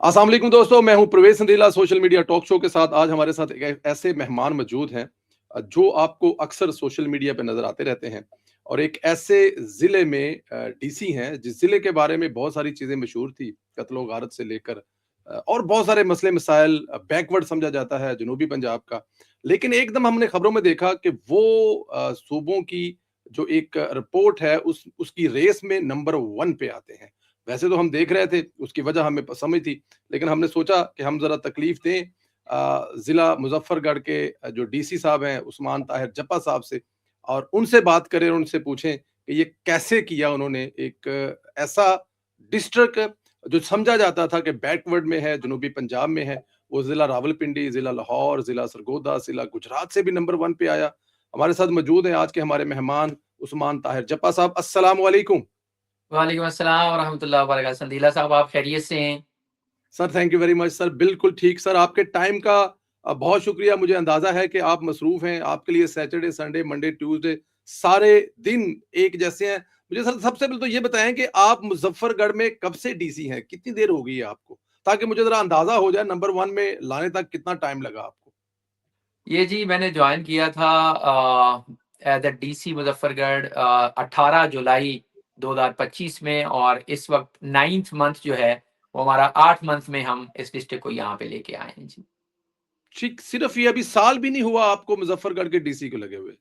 अस्सलाम वालेकुम दोस्तों, मैं हूं प्रवेश संदीला सोशल मीडिया टॉक शो के साथ। आज हमारे साथ एक ऐसे मेहमान मौजूद हैं जो आपको अक्सर सोशल मीडिया पे नज़र आते रहते हैं और एक ऐसे ज़िले में डीसी हैं जिस ज़िले के बारे में बहुत सारी चीज़ें मशहूर थी, कत्लो-गारत से लेकर और बहुत सारे मसले-मसाइल बैकवर्ड समझा जाता है जनूबी पंजाब का। लेकिन एकदम हमने खबरों में देखा कि वो सूबों की जो एक रिपोर्ट है उसकी रेस में नंबर 1 पे आते हैं। वैसे तो हम देख रहे थे, उसकी वजह हमें समझ थी, लेकिन हमने सोचा कि हम ज़रा तकलीफ़ दें ज़िला मुज़फ़्फ़रगढ़ के जो डीसी साहब हैं उस्मान ताहिर जप्पा साहब से और उनसे बात करें और उनसे पूछें कि ये कैसे किया उन्होंने एक ऐसा डिस्ट्रिक्ट जो समझा जाता था कि बैकवर्ड में है, जनूबी पंजाब में है, वो ज़िला रावलपिंडी, ज़िला लाहौर, ज़िला सरगोदा, ज़िला गुजरात से भी नंबर 1 पे आया। हमारे साथ मौजूद हैं आज के हमारे मेहमान उस्मान ताहिर जप्पा साहब। अस्सलाम वालेकुम। वालेकुम अस्सलाम वरहमतुल्लाहि वबरकातुहू। संदीला साहब, आप खैरियत से हैं? Sir thank you very much sir, बिल्कुल ठीक सर। आपके टाइम का बहुत शुक्रिया। मुझे अंदाज़ा है कि आप मसरूफ़ हैं, आपके लिए सैटरडे, संडे, मंडे, ट्यूसडे सारे दिन एक जैसे हैं। मुझे सर सबसे पहले तो ये बताएँ कि आप मुज़फ़्फ़रगढ़ में कब से डीसी हैं? कितनी देर हो गई है आपको? ताकि मुझे ज़रा अंदाज़ा हो जाए नंबर 1 में लाने तक कितना टाइम लगा आपको? ये जी मैंने जॉइन किया था एज़ अ डीसी मुज़फ़्फ़रगढ़ 18 जुलाई 2025 में, और इस वक़्त 9th मंथ जो है वो हमारा 8 मंथ में हम इस डिस्ट्रिक्ट को यहाँ पे लेके आए हैं जी। ठीक सिर्फ़ ये अभी साल भी नहीं हुआ आपको मुज़फ़्फ़रगढ़ के डीसी को लगे हुए?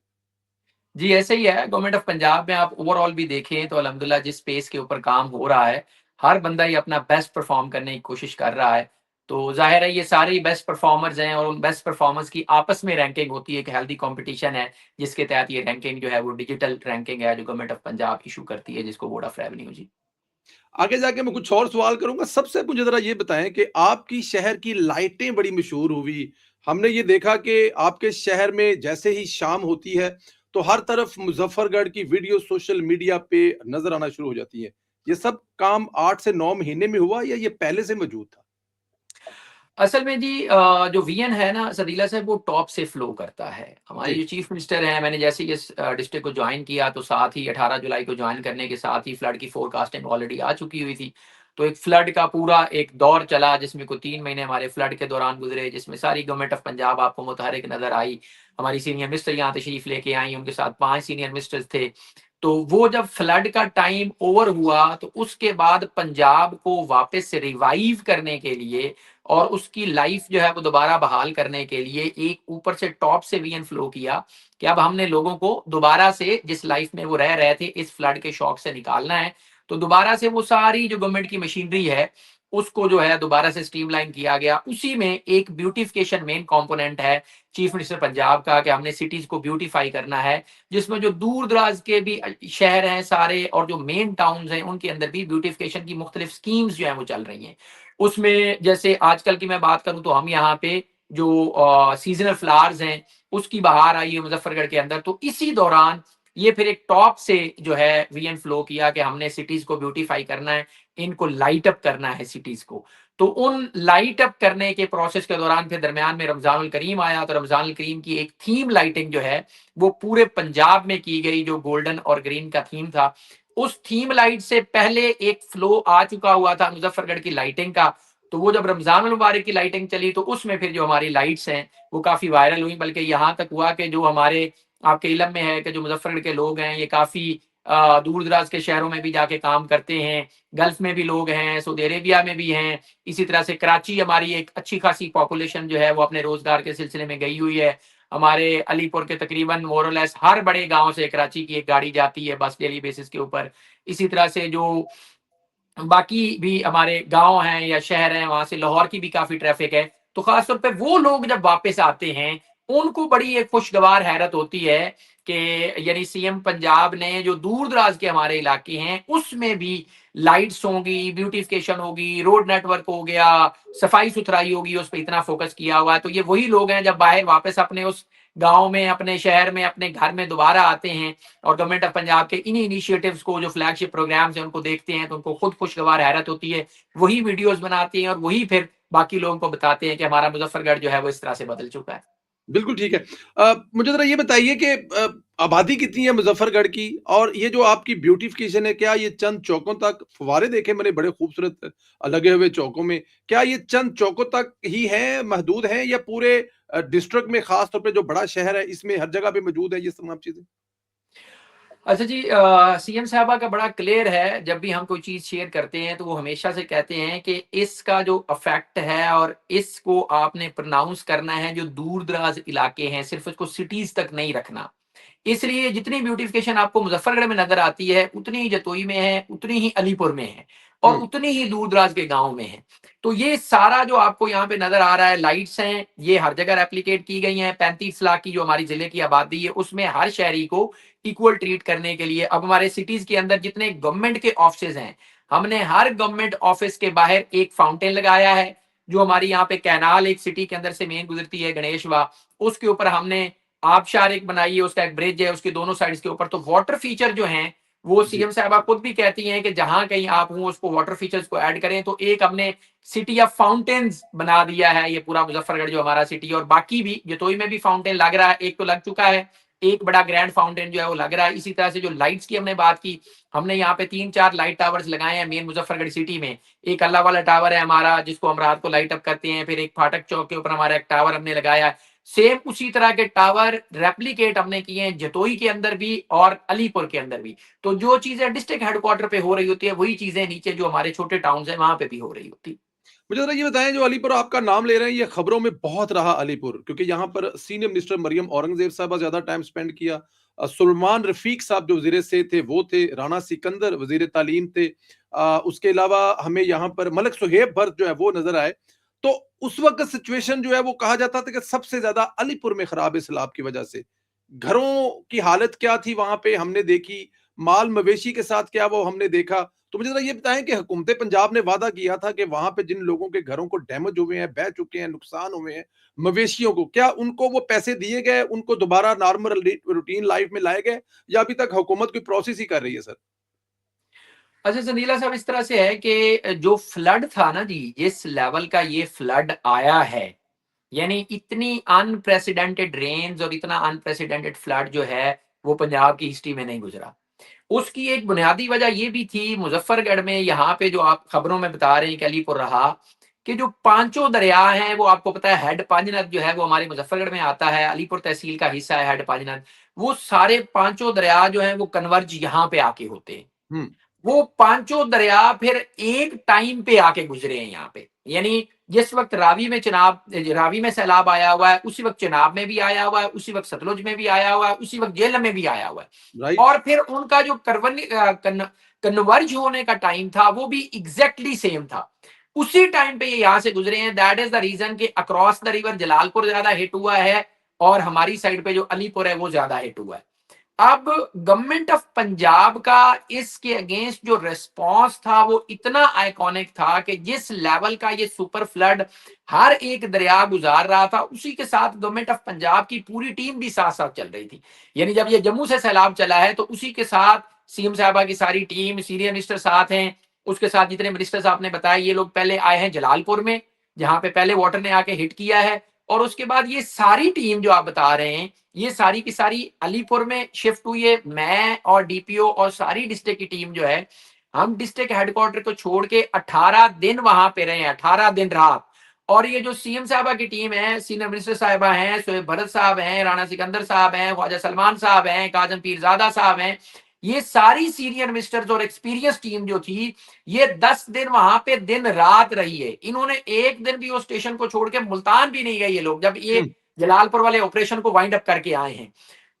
जी, ऐसे ही है। गवर्नमेंट ऑफ पंजाब में आप ओवरऑल भी देखें तो अल्हम्दुलिल्लाह जिस पेस के ऊपर काम हो रहा है, हर बंदा ही अपना बेस्ट परफ़ॉर्म करने की कोशिश कर रहा है। तो ज़ाहिर है ये सारे ही बेस्ट परफ़ॉर्मर्स हैं और उन बेस्ट परफ़ॉर्मर्स की आपस में रैंकिंग होती है, एक हेल्दी कॉम्पिटिशन है, जिसके तहत ये रैंकिंग जो है वो डिजिटल रैंकिंग है जो गवर्नमेंट ऑफ पंजाब इश्यू करती है, जिसको बोर्ड ऑफ रेवेन्यू जी। आगे जाके मैं कुछ और सवाल करूँगा। सबसे मुझे ज़रा ये बताएँ कि आपकी शहर की लाइटें बड़ी मशहूर हुई। हमने ये देखा कि आपके शहर में जैसे ही शाम होती है, तो हर तरफ मुज़फ़्फ़रगढ़ की वीडियो सोशल मीडिया पे नज़र आना शुरू हो जाती है। ये सब काम 8 से 9 महीने में हुआ या ये पहले से मौजूद था? असल में जी जो वीएन है ना सदीला साहब, वो टॉप से फ्लो करता है। हमारे जी। जो चीफ मिनिस्टर हैं, मैंने जैसे ही इस डिस्ट्रिक्ट को ज्वाइन किया तो साथ ही 18 जुलाई को ज्वाइन करने के साथ ही फ्लड की फोरकास्टिंग ऑलरेडी आ चुकी हुई थी। तो एक फ्लड का पूरा एक दौर चला जिसमें कोई 3 महीने हमारे फ्लड के दौरान गुजरे, जिसमें सारी गवर्नमेंट ऑफ पंजाब आपको मुतहरिक नज़र आई। हमारी सीनियर मिनिस्टर यहाँ तशरीफ लेके आई, उनके साथ 5 सीनियर मिनिस्टर्स थे। तो वो जब फ्लड का टाइम ओवर हुआ तो उसके बाद पंजाब को वापस से रिवाइव करने के लिए और उसकी लाइफ जो है वो दोबारा बहाल करने के लिए एक ऊपर से टॉप से वीएन फ्लो किया कि अब हमने लोगों को दोबारा से जिस लाइफ में वो रह रहे थे इस फ्लड के शॉक से निकालना है। तो दोबारा से वो सारी जो गवर्नमेंट की मशीनरी है उसको जो है दोबारा से स्ट्रीमलाइन किया गया। उसी में एक ब्यूटिफिकेशन मेन कंपोनेंट है चीफ मिनिस्टर पंजाब का कि हमने सिटीज को ब्यूटीफाई करना है, जिसमें जो दूर दराज के भी शहर हैं सारे और जो मेन टाउन्स हैं उनके अंदर भी ब्यूटिफिकेशन की मुख्तलिफ स्कीम्स जो है वो चल रही हैं। उसमें जैसे आजकल की मैं बात करूं तो हम यहाँ पे जो सीजनल फ्लावर्स हैं उसकी बहार आई है मुजफ्फरगढ़ के अंदर। तो इसी दौरान ये फिर एक टॉप से जो है वीएन फ्लो किया कि हमने सिटीज को ब्यूटीफाई करना है, इनको लाइट अप करना है सिटीज को। तो उन लाइट अप करने के प्रोसेस के दौरान फिर दरमियान में रमजानुल करीम आया, तो रमजानुल करीम की एक थीम लाइटिंग जो है वो पूरे पंजाब में की गई, जो गोल्डन और ग्रीन का थीम था। उस थीम लाइट से पहले एक फ्लो आ चुका हुआ था मुजफ्फरगढ़ की लाइटिंग का। तो वो जब रमजान मुबारक की लाइटिंग चली तो उसमें फिर जो हमारी लाइट्स हैं वो काफी वायरल हुई, बल्कि यहाँ तक हुआ कि जो हमारे आपके इलम में है कि जो मुजफ्फरगढ़ के लोग हैं ये काफी दूर दराज के शहरों में भी जाके काम करते हैं, गल्फ में भी लोग हैं, सऊदी अरेबिया में भी हैं। इसी तरह से कराची हमारी एक अच्छी खासी पॉपुलेशन जो है वो अपने रोजगार के सिलसिले में गई हुई है। हमारे अलीपुर के तकरीबन मोरलेस हर बड़े गांव से कराची की एक गाड़ी जाती है बस डेली बेसिस के ऊपर। इसी तरह से जो बाकी भी हमारे गांव हैं या शहर हैं वहां से लाहौर की भी काफी ट्रैफिक है। तो खासतौर पे वो लोग जब वापस आते हैं उनको बड़ी एक खुशगवार हैरत होती है कि यानी सीएम पंजाब ने जो दूर दराज के हमारे इलाके हैं उसमें भी लाइट्स होंगी, ब्यूटिफिकेशन होगी, रोड नेटवर्क हो गया, सफाई सुथराई होगी, उस पर इतना फोकस किया हुआ है। तो ये वही लोग हैं जब बाहर वापस अपने उस गांव में, अपने शहर में, अपने घर में दोबारा आते हैं और गवर्नमेंट ऑफ पंजाब के इन्हीं इनिशिएटिव्स को, जो फ्लैगशिप प्रोग्राम्स हैं, उनको देखते हैं तो उनको खुद खुशगवार हैरत होती है। वही वीडियोस बनाते हैं और वही फिर बाकी लोगों को बताते हैं कि हमारा मुजफ्फरगढ़ जो है वो इस तरह से बदल चुका है। बिल्कुल ठीक है। मुझे ज़रा ये बताइए कि आबादी कितनी है मुज़फ़्फ़रगढ़ की? और ये जो आपकी ब्यूटिफ़िकेशन है, क्या ये चंद चौकों तक फव्वारे देखे मैंने बड़े खूबसूरत लगे हुए चौकों में, क्या ये चंद चौकों तक ही हैं, महदूद हैं या पूरे डिस्ट्रिक्ट में ख़ास तौर पे जो बड़ा शहर है, इसमें हर जगह पे मौजूद है ये तमाम चीज़ें? अच्छा जी, सीएम साहबा का बड़ा क्लियर है, जब भी हम कोई चीज़ शेयर करते हैं तो वो हमेशा से कहते हैं कि इसका जो इफ़ेक्ट है और इसको आपने प्रोनाउंस करना है जो दूर-दराज़ इलाके हैं, सिर्फ़ इसको सिटीज़ तक नहीं रखना। इसलिए जितनी ब्यूटिफिकेशन आपको मुजफ्फरगढ़ में नजर आती है, उतनी ही जतोई में है, उतनी ही अलीपुर में है और हुँ, उतनी ही दूर-दराज के गाँव में है। तो ये सारा जो आपको यहाँ पे नज़र आ रहा है, लाइट्स हैं, ये हर जगह रेप्लिकेट की गई हैं। 35 लाख की जो हमारी ज़िले की आबादी है, उसमें हर शहरी को इक्वल ट्रीट करने के लिए अब हमारे सिटीज़ के अंदर जितने गवर्नमेंट के ऑफिसेज़ हैं, हमने हर गवर्नमेंट ऑफिस के बाहर एक फाउंटेन लगाया है। जो हमारी यहाँ पे कैनाल एक सिटी के अंदर से मेन गुजरती है, गणेशवा, उसके ऊपर हमने आबशार एक बनाई है, उसका एक ब्रिज है, उसके दोनों साइड्स के ऊपर। तो वाटर फीचर जो हैं, वो जी। सीएम साहबा खुद भी कहती हैं कि जहां कहीं आप हो उसको वाटर फीचर्स को ऐड करें। तो एक हमने सिटी ऑफ फाउंटेन्स बना दिया है ये पूरा मुजफ्फरगढ़ जो हमारा सिटी, और बाकी भी जतोई में भी फाउंटेन लग रहा है, एक तो लग चुका है, एक बड़ा ग्रैंड फाउंटेन जो है वो लग रहा है। इसी तरह से जो लाइट्स की हमने बात की, हमने यहाँ पे 3-4 लाइट टावर्स लगाए हैं मेन मुजफ्फरगढ़ सिटी में। एक अल्लाह वाला टावर है हमारा, जिसको हम रात को लाइट अप करते हैं। फिर एक फाटक चौक के ऊपर हमारा एक टावर हमने लगाया है। सेम उसी तरह के टावर रेप्लिकेट हमने किए हैं जतोई के अंदर भी और अलीपुर के अंदर भी। तो जो चीजें डिस्ट्रिक्ट हेडक्वार्टर पे हो रही होती है, वही चीजें नीचे जो हमारे छोटे टाउन है वहां पे भी हो रही होती। मुझे ज़रा ये बताएँ जो अलीपुर आपका नाम ले रहे हैं, ये खबरों में बहुत रहा अलीपुर क्योंकि यहाँ पर सीनियर मिनिस्टर मरियम औरंगज़ेब साहिबा ज़्यादा टाइम स्पेंड किया। सुलेमान रफ़ीक साहब जो वज़ीर से थे वो थे, राना सिकंदर वज़ीर तालीम थे। उसके अलावा हमें यहाँ पर मलिक सुहेब भर्त जो है वो नज़र आए। तो उस वक़्त सिचुएशन जो है वो कहा जाता था कि सबसे ज़्यादा अलीपुर में खराब है सैलाब की वज़ह से। घरों की हालत क्या थी वहाँ पे हमने देखी, माल मवेशी के साथ क्या वो हमने देखा। तो मुझे ज़रा ये बताएँ कि हुकूमत पंजाब ने वादा किया था कि वहाँ पे जिन लोगों के घरों को डैमेज हुए हैं, बह चुके हैं, नुकसान हुए हैं, मवेशियों को, क्या उनको वो पैसे दिए गए? उनको दोबारा नॉर्मल रूटीन लाइफ में लाए गए या अभी तक हुकूमत कोई प्रोसेस ही कर रही है सर? अच्छा संदीला साहब, इस तरह से है कि जो फ्लड था ना जी, जिस लेवल का ये फ्लड आया है, यानी इतनी अनप्रेसिडेंटेड रेन्स और इतना अनप्रेसिडेंटेड फ्लड जो है, वो पंजाब की हिस्ट्री में नहीं गुजरा। उसकी एक बुनियादी वजह ये भी थी मुजफ्फरगढ़ में, यहाँ पे जो आप खबरों में बता रहे हैं कि अलीपुर रहा, कि जो पांचों दरिया हैं, वो आपको पता है हेड पांचनद जो है वो हमारे मुजफ्फरगढ़ में आता है, अलीपुर तहसील का हिस्सा है हेड पांचनद। वो सारे पांचों दरिया जो हैं वो कन्वर्ज यहाँ पे आके होते हैं। हुँ, वो पांचों दरिया फिर एक टाइम पे आके गुजरे हैं यहाँ पे। यानी जिस वक्त रावी में सैलाब आया हुआ है, उसी वक्त चेनाब में भी आया हुआ है, उसी वक्त सतलुज में भी आया हुआ है, उसी वक्त जेहलम में भी आया हुआ है। राइट। और फिर उनका जो कन्वर्ज होने का टाइम था वो भी एग्जैक्टली सेम था। उसी टाइम पे ये यहाँ से गुजरे हैं। दैट इज द रीजन कि अक्रॉस द रिवर जलालपुर ज्यादा हिट हुआ है और हमारी साइड पे जो अलीपुर है वो ज्यादा हिट हुआ है। अब गवर्नमेंट ऑफ पंजाब का इसके अगेंस्ट जो रिस्पांस था वो इतना आइकॉनिक था कि जिस लेवल का ये सुपर फ्लड हर एक दरिया गुजार रहा था, उसी के साथ गवर्नमेंट ऑफ पंजाब की पूरी टीम भी साथ साथ चल रही थी। यानी जब ये जम्मू से सैलाब चला है तो उसी के साथ सीएम साहबा की सारी टीम, सीनियर मिनिस्टर साथ हैं, उसके साथ जितने मिनिस्टर्स आपने बताया, ये लोग पहले आए हैं जलालपुर में, जहां पे पहले वाटर ने आके हिट किया है, और उसके बाद ये सारी टीम जो आप बता रहे हैं, ये सारी की सारी अलीपुर में शिफ्ट हुई है। मैं और डीपीओ और सारी डिस्ट्रिक्ट की टीम जो है, हम डिस्ट्रिक्ट हेडक्वार्टर को छोड़ के 18 दिन वहां पे रहे हैं, 18 दिन रात। और ये जो सीएम साहबा की टीम है, सीनियर मिनिस्टर साहबा हैं, शोएब भरत साहब हैं, राणा सिकंदर साहब हैं, ख्वाजा सलमान साहब हैं, काजम पीरजादा साहब हैं, ये सारी सीनियर मिनिस्टर्स और एक्सपीरियंस टीम जो थी, ये 10 दिन वहां पे दिन रात रही है। इन्होंने एक दिन भी उस स्टेशन को छोड़ के मुल्तान भी नहीं गए ये लोग, जब ये हुँ, जलालपुर वाले ऑपरेशन को वाइंड अप करके आए हैं।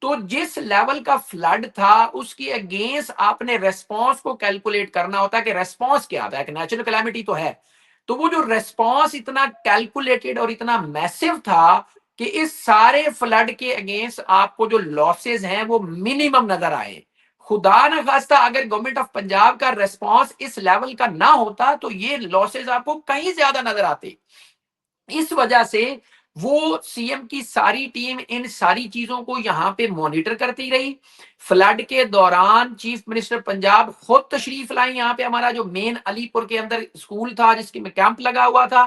तो जिस लेवल का फ्लड था उसके अगेंस्ट आपने रेस्पॉन्स को कैलकुलेट करना होता है कि रेस्पॉन्स क्या था। एक नेचुरल कैलामिटी तो है, तो वो जो रेस्पॉन्स इतना कैलकुलेटेड और इतना मैसिव था कि इस सारे फ्लड के अगेंस्ट आपको जो लॉसेस हैं वो मिनिमम नजर आए। खुदा ना खास्ता अगर गवर्नमेंट ऑफ पंजाब का रेस्पॉन्स इस लेवल का ना होता तो ये लॉसेस आपको कहीं ज्यादा नजर आते। इस वजह से वो सीएम की सारी टीम इन सारी चीजों को यहां पे मॉनिटर करती रही। फ्लड के दौरान चीफ मिनिस्टर पंजाब खुद तशरीफ लाई यहाँ पे, हमारा जो मेन अलीपुर के अंदर स्कूल था जिसके में कैंप लगा हुआ था।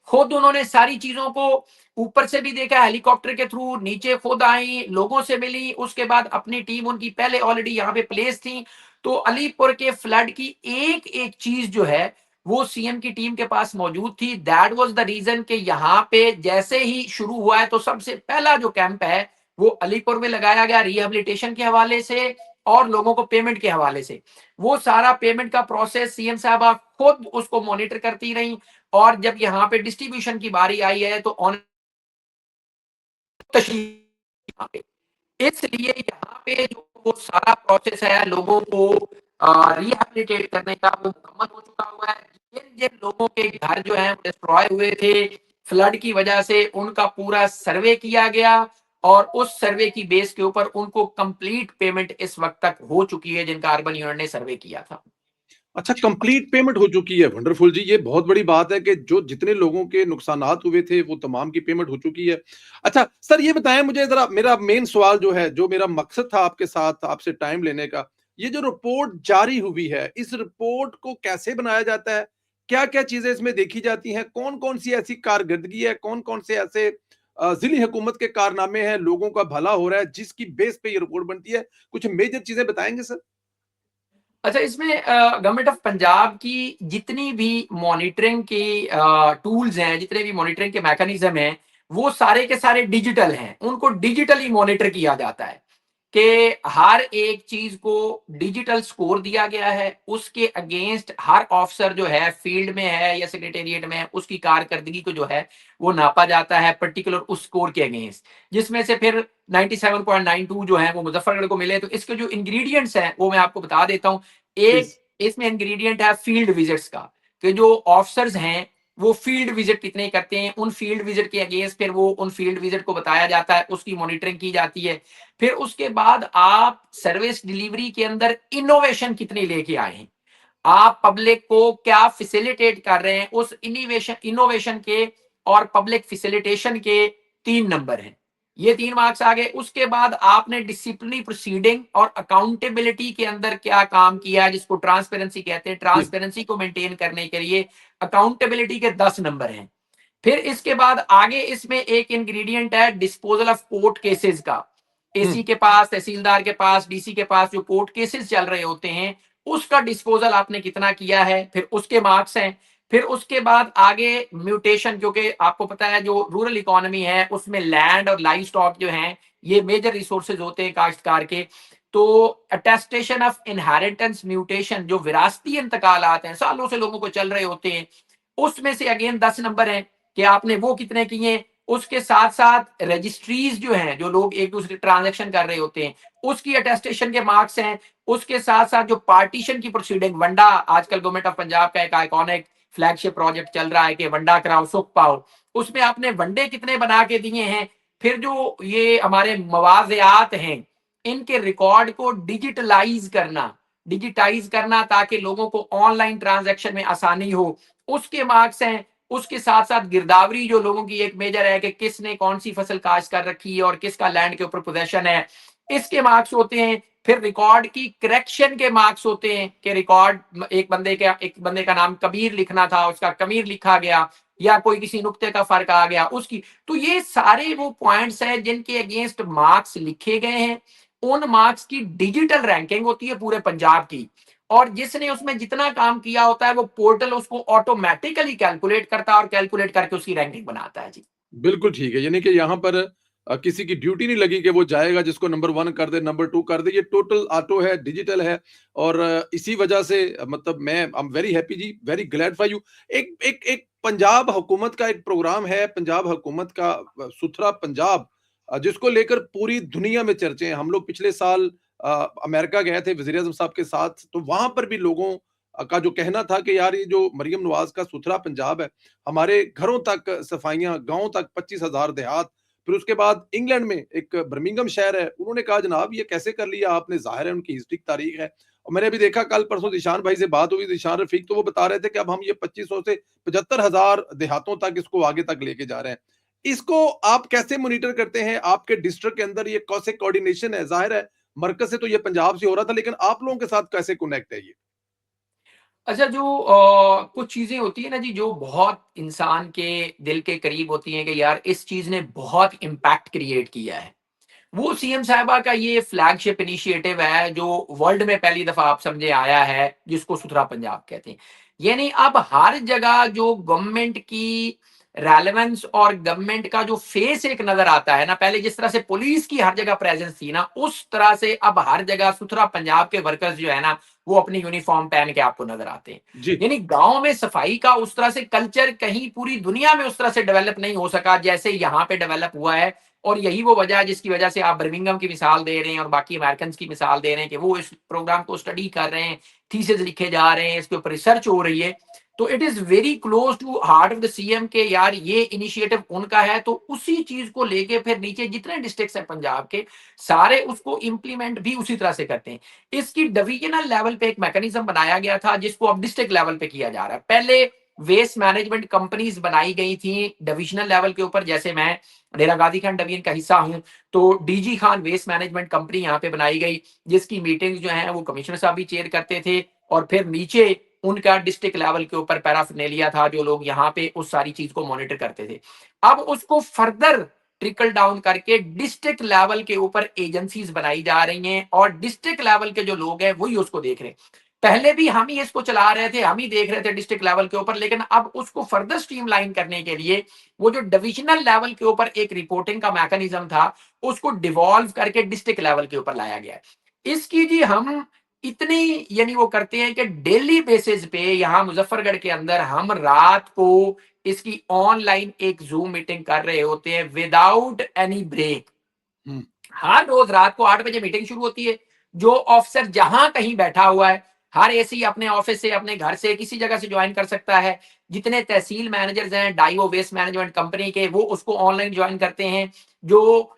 खुद उन्होंने सारी चीजों को ऊपर से भी देखा, हेलीकॉप्टर के थ्रू नीचे खुद आई, लोगों से मिली, उसके बाद अपनी टीम उनकी पहले ऑलरेडी यहाँ पे प्लेस थी। तो अलीपुर के फ्लड की एक एक चीज जो है वो सीएम की टीम के पास मौजूद थी। दैट वाज द रीजन कि यहाँ पे जैसे ही शुरू हुआ है तो सबसे पहला जो कैंप है वो अलीपुर में लगाया गया, रिहेबिलिटेशन के हवाले से और लोगों को पेमेंट के हवाले से। वो सारा पेमेंट का प्रोसेस सीएम साहबा खुद उसको मॉनिटर करती रही। और जब यहाँ पे डिस्ट्रीब्यूशन की बारी आई है तो ऑन यहाँ पे, इसलिए यहाँ पे जो वो सारा प्रोसेस है लोगों को रिहेबिलिटेट करने का वो मुकम्मल हो चुका हुआ है। जिन जिन लोगों के घर जो है डिस्ट्रॉय हुए थे फ्लड की वजह से, उनका पूरा सर्वे किया गया और उस सर्वे की बेस के ऊपर उनको कंप्लीट पेमेंट इस वक्त तक हो चुकी है जिनका अर्बन यूनिट ने सर्वे किया था। अच्छा, कंप्लीट पेमेंट हो चुकी है। वंडरफुल जी, ये बहुत बड़ी बात है कि जो जितने लोगों के नुकसानात हुए थे वो तमाम की पेमेंट हो चुकी है। अच्छा सर, ये बताएं मुझे जरा, मेरा मेन सवाल जो है, जो मेरा मकसद था आपके साथ आपसे टाइम लेने का, ये जो रिपोर्ट जारी हुई है, इस रिपोर्ट को कैसे बनाया जाता है? क्या-क्या चीजें इसमें देखी जाती हैं? कौन-कौन सी ऐसी कारकर्दगी है? कौन-कौन से ऐसे ज़िली हुकूमत के कारनामे हैं, लोगों का भला हो रहा है, जिसकी बेस पे ये रिपोर्ट बनती है? कुछ मेजर चीजें बताएंगे सर? अच्छा, इसमें गवर्नमेंट ऑफ पंजाब की जितनी भी मॉनिटरिंग की टूल्स हैं, जितने भी मॉनिटरिंग के मैकेनिज्म हैं, वो सारे के सारे डिजिटल हैं। उनको डिजिटली मॉनिटर किया जाता है कि हर एक चीज को डिजिटल स्कोर दिया गया है। उसके अगेंस्ट हर ऑफिसर जो है फील्ड में है या सेक्रेटेरिएट में है, उसकी कारकर्दगी को जो है वो नापा जाता है पर्टिकुलर उस स्कोर के अगेंस्ट, जिसमें से फिर 97.92 जो है वो मुजफ्फरगढ़ को मिले। तो इसके जो इंग्रेडिएंट्स हैं वो मैं आपको बता देता हूँ। एक प्लीज। इसमें इंग्रेडिएंट है फील्ड विजिट्स का, कि जो ऑफिसर्स हैं वो फील्ड विजिट कितने करते हैं, उन फील्ड विजिट के अगेंस्ट फिर वो उन फील्ड विजिट को बताया जाता है, उसकी मॉनिटरिंग की जाती है। फिर उसके बाद आप सर्विस डिलीवरी के अंदर इनोवेशन कितनी लेके आए हैं, आप पब्लिक को क्या फैसिलिटेट कर रहे हैं, उस इनोवेशन इनोवेशन के और पब्लिक फैसिलिटेशन के 3 नंबर हैं। ये 3 मार्क्स आ गए। उसके बाद आपने डिसिप्लिनरी प्रोसीडिंग और अकाउंटेबिलिटी के अंदर क्या काम किया है, जिसको ट्रांसपेरेंसी कहते हैं। जी। ट्रांसपेरेंसी को मेंटेन करने के लिए अकाउंटेबिलिटी के 10 नंबर हैं। फिर इसके बाद आगे इसमें एक इंग्रेडिएंट है डिस्पोजल ऑफ कोर्ट केसेस का। हुँ। एसी के पास, तहसीलदार के पास, डीसी के पास जो कोर्ट केसेस चल रहे होते हैं, उसका डिस्पोजल आपने कितना किया है, फिर उसके मार्क्स हैं। फिर उसके बाद आगे म्यूटेशन, क्योंकि आपको पता है जो रूरल इकोनॉमी है उसमें लैंड और लाइव स्टॉक जो हैं ये मेजर रिसोर्सेज होते हैं काश्तकार के। तो अटेस्टेशन ऑफ इनहेरिटेंस म्यूटेशन, जो विरासती इंतकालात हैं सालों से लोगों को चल रहे होते हैं, उसमें से अगेन 10 नंबर हैं कि आपने वो कितने किए। उसके साथ साथ रजिस्ट्रीज जो हैं, जो लोग एक दूसरे ट्रांजेक्शन कर रहे होते हैं, उसकी अटेस्टेशन के मार्क्स हैं। उसके साथ साथ जो पार्टीशन की प्रोसीडिंग, वंडा आजकल गवर्नमेंट ऑफ पंजाब का एक आइकॉनिक फ्लैगशिप प्रोजेक्ट चल रहा है कि वंडा कराओ सुख पाओ, उसमें आपने वंडे कितने बना के दिए हैं। फिर जो ये हमारे मवाजियात हैं, इनके रिकॉर्ड को डिजिटाइज करना ताकि लोगों को ऑनलाइन ट्रांजैक्शन में आसानी हो, उसके मार्क्स हैं। उसके साथ साथ गिरदावरी जो लोगों की एक मेजर है कि किसने कौन सी फसल काश्त कर रखी है और किसका लैंड के ऊपर पोजेशन है, इसके मार्क्स होते हैं। फिर रिकॉर्ड की करेक्शन के मार्क्स होते हैं कि रिकॉर्ड एक बंदे का नाम कबीर लिखना था, उसका कमीर लिखा गया, या कोई किसी नुक्ते का फर्क आ गया उसकी। तो ये सारे वो पॉइंट्स हैं जिनके अगेंस्ट मार्क्स लिखे गए हैं। उन मार्क्स की डिजिटल रैंकिंग होती है पूरे पंजाब की, और जिसने उसमें जितना काम किया होता है वो पोर्टल उसको ऑटोमेटिकली कैलकुलेट करता है और कैलकुलेट करके उसकी रैंकिंग बनाता है जी। बिल्कुल ठीक है। यानी कि यहाँ पर किसी की ड्यूटी नहीं लगी कि वो जाएगा जिसको नंबर 1 कर दे, नंबर 2 कर दे। ये टोटल ऑटो है, डिजिटल है और इसी वजह से मतलब मैं आई एम वेरी हैप्पी जी, वेरी ग्लैड फॉर यू। एक एक एक पंजाब हुकूमत का एक प्रोग्राम है, पंजाब हुकूमत का सुथरा पंजाब, जिसको लेकर पूरी दुनिया में चर्चे हैं। हम लोग पिछले साल अमेरिका गए थे वज़ीर-ए-आज़म साहब के साथ, तो वहाँ पर भी लोगों का जो कहना था कि यार ये जो मरियम नवाज़ का सुथरा पंजाब है, हमारे घरों तक सफाइयाँ, गाँव तक 25,000 देहात। फिर उसके बाद इंग्लैंड में एक बर्मिंघम शहर है, उन्होंने कहा जनाब ये कैसे कर लिया आपने, ज़ाहिर है उनकी हिस्ट्रिक तारीख है। और मैंने अभी देखा कल परसों ज़ीशान भाई से बात हुई, ज़ीशान रफ़ीक, तो वो बता रहे थे कि अब हम ये 2500 से 75,000 देहातों तक इसको आगे तक लेके जा रहे हैं। इसको आप कैसे मॉनिटर करते हैं? आपके डिस्ट्रिक्ट के अंदर ये कैसे कोऑर्डिनेशन है? ज़ाहिर है मरकज़ से तो ये पंजाब से हो रहा था, लेकिन आप लोगों के साथ कैसे कनेक्ट है ये? अच्छा, जो कुछ चीज़ें होती हैं ना जी, जो बहुत इंसान के दिल के करीब होती हैं कि यार इस चीज़ ने बहुत इम्पैक्ट क्रिएट किया है। वो सीएम साहिबा का ये फ्लैगशिप इनिशिएटिव है जो वर्ल्ड में पहली दफा आप समझे आया है, जिसको सुथरा पंजाब कहते हैं। यानी अब हर जगह जो गवर्नमेंट की रेलेवेंस और गवर्नमेंट का जो फेस एक नजर आता है ना, पहले जिस तरह से पुलिस की हर जगह प्रेजेंस थी ना, उस तरह से अब हर जगह सुथरा पंजाब के वर्कर्स जो है ना, वो अपनी यूनिफॉर्म पहन के आपको नजर आते हैं। जी। यानी गांव में सफाई का उस तरह से कल्चर कहीं पूरी दुनिया में उस तरह से डेवलप नहीं हो सका जैसे यहाँ पे डेवलप हुआ है। और यही वो वजह है जिसकी वजह से आप बर्मिंघम की मिसाल दे रहे हैं और बाकी अमेरिकन की मिसाल दे रहे हैं कि वो इस प्रोग्राम को स्टडी कर रहे हैं, थीसिस लिखे जा रहे हैं, इसके ऊपर रिसर्च हो रही है। तो it is very close to heart of the CM के यार ये इनिशिएटिव उनका है, तो उसी चीज को लेके फिर नीचे जितने डिस्ट्रिक्ट्स हैं पंजाब के, सारे उसको इंप्लीमेंट भी उसी तरह से करते हैं। इसकी डिविजनल लेवल पे एक मैकेनिज्म बनाया गया था जिसको अब डिस्ट्रिक्ट लेवल पे किया जा रहा है। पहले वेस्ट मैनेजमेंट कंपनीज बनाई गई थी डिविजनल लेवल के ऊपर, जैसे मैं डेरा गाजी खान डिवीजन का हिस्सा हूं, तो DG Khan waste management company यहाँ पे बनाई गई, जिसकी मीटिंग्स जो है वो कमिश्नर साहब भी चेयर करते थे। और फिर नीचे उनका डिस्ट्रिक्ट लेवल के ऊपर पैराफिनेलिया था, जो लोग यहाँ पे उस सारी चीज को मॉनिटर करते थे। अब उसको फर्दर ट्रिकल डाउन करके डिस्ट्रिक्ट लेवल के ऊपर एजेंसीज बनाई जा रही हैं और डिस्ट्रिक्ट लेवल के जो लोग हैं वही उसको देख रहे हैं। पहले भी हम ही इसको चला रहे थे, हम ही देख रहे थे डिस्ट्रिक्ट लेवल के ऊपर, लेकिन अब उसको फर्दर स्ट्रीमलाइन करने के लिए वो जो डिविजनल लेवल के ऊपर एक रिपोर्टिंग का मैकेनिज्म था, उसको डिवॉल्व करके डिस्ट्रिक्ट लेवल के ऊपर लाया गया है। इसकी जी हम इतनी यानी वो करते हैं कि डेली बेसिस पे यहाँ मुजफ्फरगढ़ के अंदर हम रात को इसकी ऑनलाइन एक जूम मीटिंग कर रहे होते हैं विदाउट एनी ब्रेक। हुँ। हर रोज रात को 8 बजे मीटिंग शुरू होती है। जो ऑफिसर जहां कहीं बैठा हुआ है, हर एसी अपने ऑफिस से, अपने घर से, किसी जगह से ज्वाइन कर सकता है। जितने तहसील मैनेजर्स हैं डाइवो वेस्ट मैनेजमेंट कंपनी के, वो उसको ऑनलाइन ज्वाइन करते हैं। जो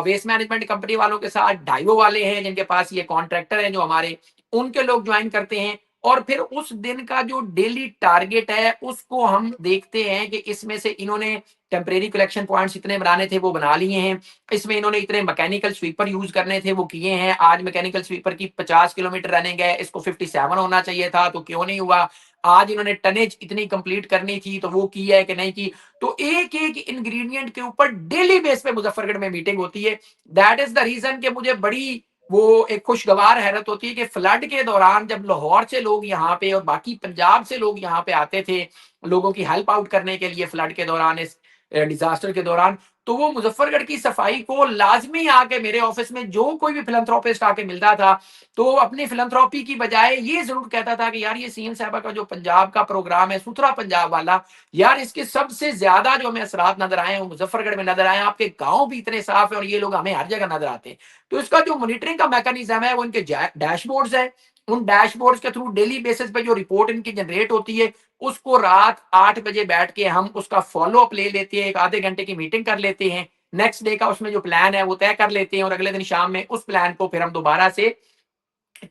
वेस्ट मैनेजमेंट कंपनी वालों के साथ डाइवो वाले हैं, जिनके पास ये कॉन्ट्रैक्टर हैं जो हमारे, उनके लोग ज्वाइन करते हैं। और फिर उस दिन का जो डेली टारगेट है उसको हम देखते हैं कि इसमें से इन्होंने टेम्परेरी कलेक्शन पॉइंट्स इतने बनाने थे वो बना लिए हैं, इसमें इन्होंने इतने मैकेनिकल स्वीपर यूज करने थे वो किए हैं। आज मैकेनिकल स्वीपर की 50 किलोमीटर रनिंग है, इसको 57 होना चाहिए था तो क्यों नहीं हुआ। आज इन्होंने टनेज इतनी कंप्लीट करनी थी तो वो की है कि नहीं की। तो एक एक इंग्रेडिएंट के ऊपर डेली बेस पे मुजफ्फरगढ़ में मीटिंग होती है। दैट इज द रीजन कि मुझे बड़ी वो एक खुशगवार हैरत होती है कि फ्लड के दौरान जब लाहौर से लोग यहाँ पे और बाकी पंजाब से लोग यहाँ पे आते थे लोगों की हेल्प आउट करने के लिए फ्लड के दौरान, इस डिजास्टर के दौरान, तो वो मुजफ्फरगढ़ की सफाई को लाजमी आके मेरे ऑफिस में जो कोई भी फिलंथ्रोपिस्ट आके मिलता था, तो अपनी फिलंथ्रोपी की बजाय ये जरूर कहता था कि यार ये सीएम साहबा का जो पंजाब का प्रोग्राम है सुथरा पंजाब वाला, यार इसके सबसे ज्यादा जो हमें असरात नजर आए वो मुजफ्फरगढ़ में नजर आए। आपके गांव भी इतने साफ है और ये लोग हमें हर जगह नजर आते हैं। तो इसका जो मॉनिटरिंग का मैकेनिज्म है वो इनके डैशबोर्ड्स है। उन डैशबोर्ड्स के थ्रू डेली बेसिस पे जो रिपोर्ट इनकी जनरेट होती है, उसको रात 8 बजे बैठ के हम उसका फॉलो अप ले लेते हैं, एक आधे घंटे की मीटिंग कर लेते हैं। नेक्स्ट डे का उसमें जो प्लान है वो तय कर लेते हैं और अगले दिन शाम में उस प्लान को फिर हम दोबारा से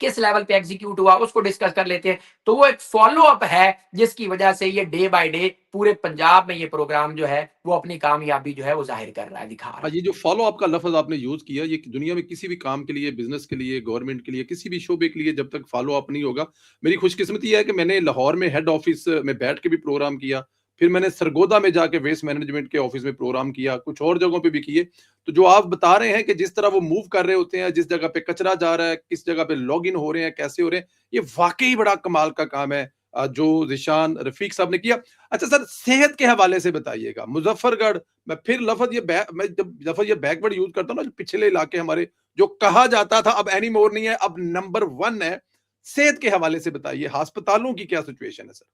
किस लेवल पे एग्जीक्यूट हुआ उसको डिस्कस कर लेते हैं। तो वो एक फॉलो अप है जिसकी वजह से ये डे बाय डे पूरे पंजाब में ये प्रोग्राम जो है वो अपनी कामयाबी जो है वो जाहिर कर रहा है, दिखा रहा हाँ, है। ये जो फ़ॉलो अप का लफ़्ज़ आपने यूज़ किया, ये दुनिया में किसी भी काम के लिए, बिज़नेस के लिए, गवर्नमेंट के लिए, किसी भी शोबे के लिए जब तक फ़ॉलो अप नहीं होगा, मेरी खुशकिस्मती है कि मैंने लाहौर में हेड ऑफ़िस में बैठ के भी प्रोग्राम किया, फिर मैंने सरगोदा में जाके वेस्ट मैनेजमेंट के ऑफ़िस में प्रोग्राम किया, कुछ और जगहों पे भी किए। तो जो आप बता रहे हैं कि जिस तरह वो मूव कर रहे होते हैं, जिस जगह पे कचरा जा रहा है, किस जगह पे लॉगिन हो रहे हैं, कैसे हो रहे हैं, ये वाक़ई बड़ा कमाल का काम है जो ज़ीशान रफ़ीक साहब ने किया। अच्छा सर, सेहत के हवाले से बताइएगा, मुज़फ्फरगढ़ मैं फिर मैं जब लफ़्ज़ ये बैकवर्ड यूज़ करता हूँ ना, जो पिछले इलाके हमारे जो कहा जाता था अब एनीमोर नहीं है, अब नंबर 1 है। सेहत के हवाले से बताइए, अस्पतालों की क्या सिचुएशन है सर?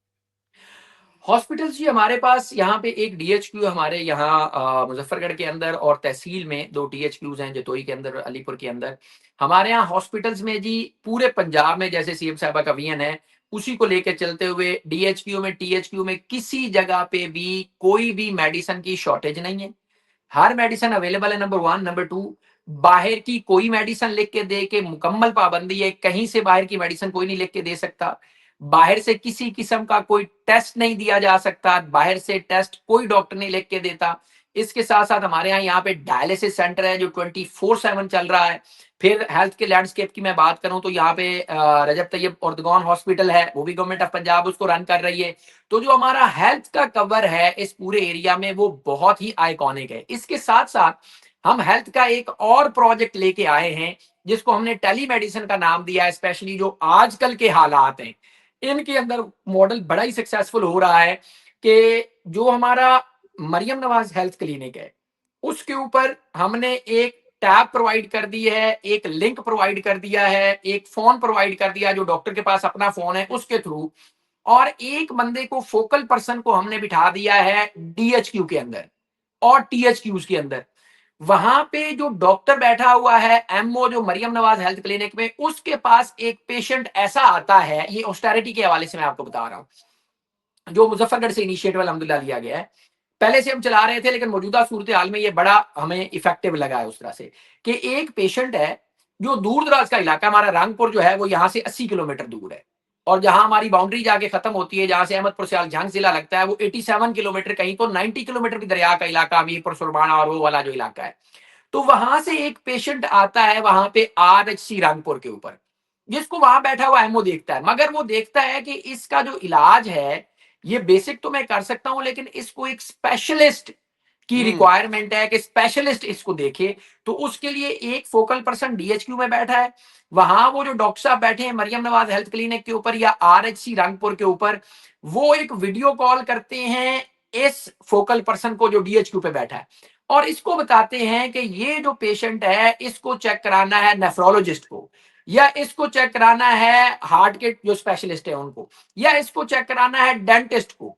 हॉस्पिटल्स जी हमारे पास यहाँ पे एक डीएचक्यू हमारे यहाँ मुजफ्फरगढ़ के अंदर और तहसील में दो डीएचक्यूज हैं, जतोई के अंदर, अलीपुर के अंदर। हमारे यहाँ हॉस्पिटल्स में जी पूरे पंजाब में जैसे सीएम साहबा का विजन है उसी को लेकर चलते हुए डीएचक्यू में टीएचक्यू में किसी जगह पे भी कोई भी मेडिसिन की शॉर्टेज नहीं है। हर मेडिसिन अवेलेबल है, नंबर 1। नंबर 2, बाहर की कोई मेडिसिन लिख के दे के मुकम्मल पाबंदी है, कहीं से बाहर की मेडिसिन कोई नहीं लिख के दे सकता। बाहर से किसी किस्म का कोई टेस्ट नहीं दिया जा सकता, बाहर से टेस्ट कोई डॉक्टर नहीं लिख के देता। इसके साथ साथ हमारे यहाँ पे डायलिसिस सेंटर है जो 24/7 चल रहा है। फिर हेल्थ के लैंडस्केप की मैं बात करूं तो यहाँ पे रजब तैयब उर्दगान हॉस्पिटल है, वो भी गवर्नमेंट ऑफ पंजाब उसको रन कर रही है। तो जो हमारा हेल्थ का कवर है इस पूरे एरिया में वो बहुत ही आइकॉनिक है। इसके साथ साथ हम हेल्थ का एक और प्रोजेक्ट लेके आए हैं जिसको हमने टेलीमेडिसिन का नाम दिया है। स्पेशली जो आजकल के हालात हैं इनके अंदर मॉडल बड़ा ही सक्सेसफुल हो रहा है कि जो हमारा मरियम नवाज हेल्थ क्लिनिक है उसके ऊपर हमने एक टैब प्रोवाइड कर दी है, एक लिंक प्रोवाइड कर दिया है, एक फोन प्रोवाइड कर दिया जो डॉक्टर के पास अपना फोन है उसके थ्रू, और एक बंदे को फोकल पर्सन को हमने बिठा दिया है डीएचक्यू के अंदर और टीएचक्यूज के अंदर। वहां पे जो डॉक्टर बैठा हुआ है एमओ जो मरियम नवाज हेल्थ क्लिनिक में, उसके पास एक पेशेंट ऐसा आता है, ये ऑस्टेरिटी के हवाले से मैं आपको बता रहा हूं, जो मुजफ्फरगढ़ से इनिशिएटिव अल्हम्दुलिल्लाह लिया गया है। पहले से हम चला रहे थे लेकिन मौजूदा सूरत हाल में ये बड़ा हमें इफेक्टिव लगा है उस तरह से कि एक पेशेंट है जो दूर दराज का इलाका, हमारा रांगपुर जो है वो यहाँ से 80 किलोमीटर दूर है, और जहां हमारी बाउंड्री जाके खत्म होती है, जहां से अहमदपुर से अलझंग जिला लगता है, वो 87 किलोमीटर, कहीं तो 90 किलोमीटर भी दरिया का इलाका, मीरपुर सुरबाना और वो वाला जो इलाका है। तो वहां से एक पेशेंट आता है वहां पे आरएचसी रांगपुर के ऊपर, जिसको वहां बैठा हुआ एमओ देखता है, मगर वो देखता है कि इसका जो इलाज है ये बेसिक तो मैं कर सकता हूं लेकिन इसको एक स्पेशलिस्ट की हम्म। रिक्वायरमेंट है कि स्पेशलिस्ट इसको देखे। तो उसके लिए एक फोकल पर्सन डीएचक्यू में बैठा है, वहां वो जो डॉक्टर साहब बैठे हैं मरियम नवाज हेल्थ क्लिनिक के ऊपर या आरएचसी रांगपुर के ऊपर, वो एक वीडियो कॉल करते हैं इस फोकल पर्सन को जो डीएचक्यू पे बैठा है, और इसको बताते हैं कि ये जो पेशेंट है इसको चेक कराना है नेफ्रोलॉजिस्ट को, या इसको चेक कराना है हार्ट के जो स्पेशलिस्ट है उनको, या इसको चेक कराना है डेंटिस्ट को।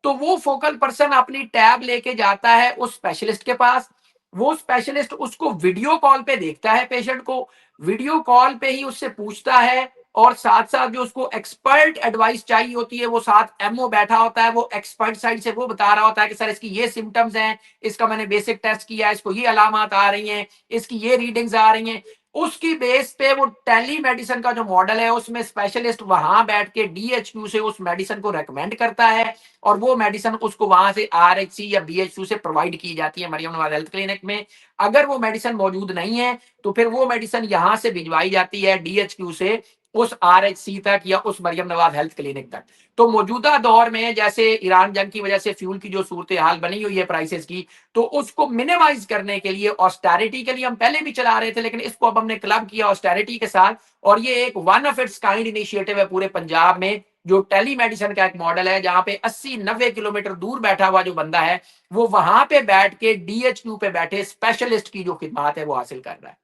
तो वो फोकल पर्सन अपनी टैब लेके जाता है उस स्पेशलिस्ट के पास, वो स्पेशलिस्ट उसको वीडियो कॉल पे देखता है पेशेंट को, वीडियो कॉल पे ही उससे पूछता है, और साथ साथ जो उसको एक्सपर्ट एडवाइस चाहिए होती है वो साथ एमओ बैठा होता है, वो एक्सपर्ट साइड से वो बता रहा होता है कि सर इसकी ये सिम्टम्स हैं, इसका मैंने बेसिक टेस्ट किया है, इसको ये अलामत आ रही हैं, इसकी ये रीडिंग्स आ रही हैं। उसकी बेस पे वो टेली मेडिसिन का जो मॉडल है उसमें स्पेशलिस्ट वहां बैठ के डीएचक्यू से उस मेडिसिन को रेकमेंड करता है, और वो मेडिसिन उसको वहां से आरएचसी या बीएचयू से प्रोवाइड की जाती है मरियम नवाज हेल्थ क्लिनिक में। अगर वो मेडिसिन मौजूद नहीं है तो फिर वो मेडिसिन यहां से भिजवाई जाती है डीएचक्यू से उस आरएचसी तक या उस मरियम नवाज हेल्थ क्लिनिक तक। तो मौजूदा दौर में जैसे ईरान जंग की वजह से फ्यूल की जो सूरत हाल बनी हुई है प्राइसेस की, तो उसको मिनिमाइज करने के लिए ऑस्टेरिटी के लिए हम पहले भी चला रहे थे लेकिन इसको अब हमने क्लब किया ऑस्टेरिटी के साथ, और ये एक one of its kind initiative है पूरे पंजाब में, जो टेलीमेडिसिन का एक मॉडल है जहां पे 80-90 किलोमीटर दूर बैठा हुआ जो बंदा है वो वहां पे बैठ के डीएचक्यू पे बैठे स्पेशलिस्ट की जो खिदमत है वो हासिल कर रहा है।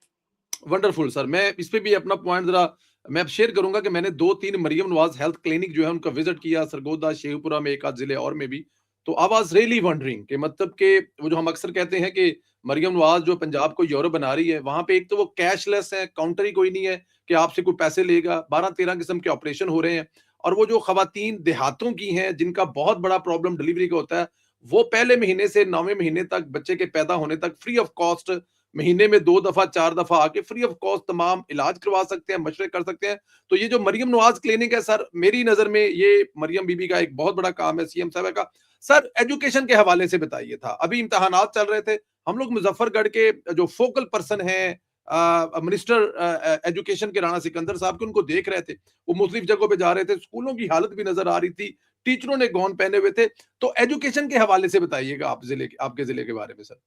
वंडरफुल सर, मैं इस पे भी अपना पॉइंट ज़रा मैं अब शेयर करूँगा कि मैंने 2-3 मरियम नवाज़ हेल्थ क्लिनिक जो है उनका विज़िट किया, सरगोदा, शेखपुरा में, एक आध ज़िले और में भी। तो आई वाज़ रियली वंडरिंग कि मतलब कि वो जो हम अक्सर कहते हैं कि मरियम नवाज़ जो पंजाब को यूरोप बना रही है, वहाँ पे एक तो वो कैशलेस है, काउंटर ही कोई नहीं है कि आपसे कोई पैसे लेगा, 12-13 किस्म के ऑपरेशन हो रहे हैं। और वो जो खवातीन देहातों की हैं, जिनका बहुत बड़ा प्रॉब्लम डिलीवरी का होता है, वो पहले महीने से 9वें महीने तक, बच्चे के पैदा होने तक फ्री ऑफ कॉस्ट महीने में 2 दफ़ा 4 दफ़ा आके फ्री ऑफ कॉस्ट तमाम इलाज करवा सकते हैं, मशवरे कर सकते हैं। तो ये जो मरियम नवाज़ क्लिनिक है सर, मेरी नज़र में ये मरियम बीबी का एक बहुत बड़ा काम है सीएम साहब का। सर एजुकेशन के हवाले से बताइए था, अभी इम्तिहानात चल रहे थे, हम लोग मुज़फ्फरगढ़ के जो फोकल पर्सन हैं मिनिस्टर एजुकेशन के राणा सिकंदर साहब के, उनको देख रहे थे। वो मुख्तलिफ जगहों पे जा रहे थे, स्कूलों की हालत भी नज़र आ रही थी, टीचरों ने गाउन पहने हुए थे। तो एजुकेशन के हवाले से बताइएगा आप आपके ज़िले के बारे में सर।